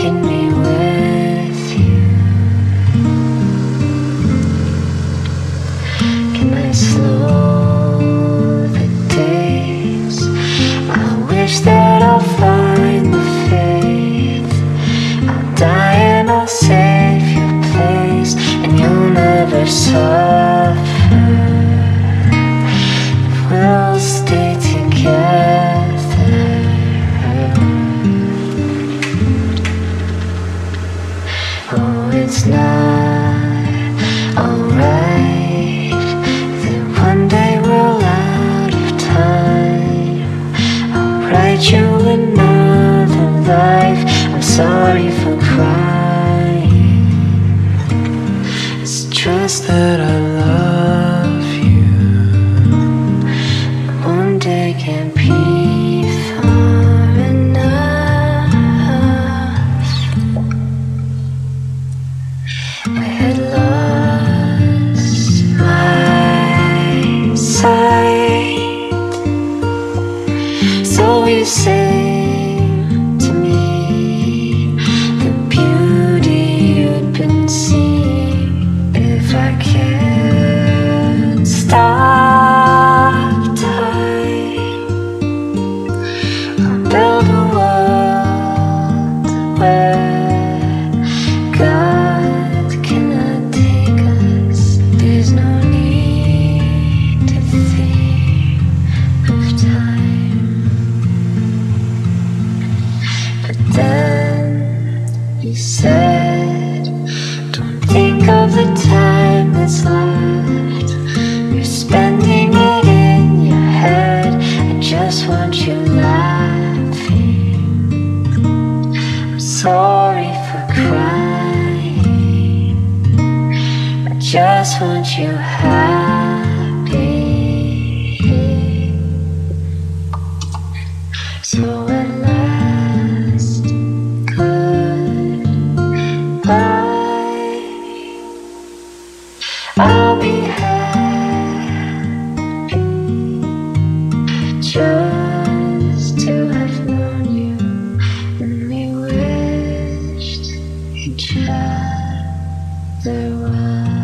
taking me with you. Can I slow the days? I wish that I'll find the faith. I'll die and I'll save your place, and you'll never suffer. We'll stay together. Oh, it's not alright that one day we're out of time. I'll write you another life. I'm sorry for crying. It's just that I love you. One day can't be far enough. I had lost my sight, so you say to me the beauty you'd been seeing. If I can't stop time, I'll build a world where God cannot take us. There's no need to think of time. But then you said, don't think of the time that's left. You're spending it in your head. I just want you laughing. I'm sorry for crying. I just want you happy. So at last, goodbye. I'll be happy just to have known you, and we wished each other well.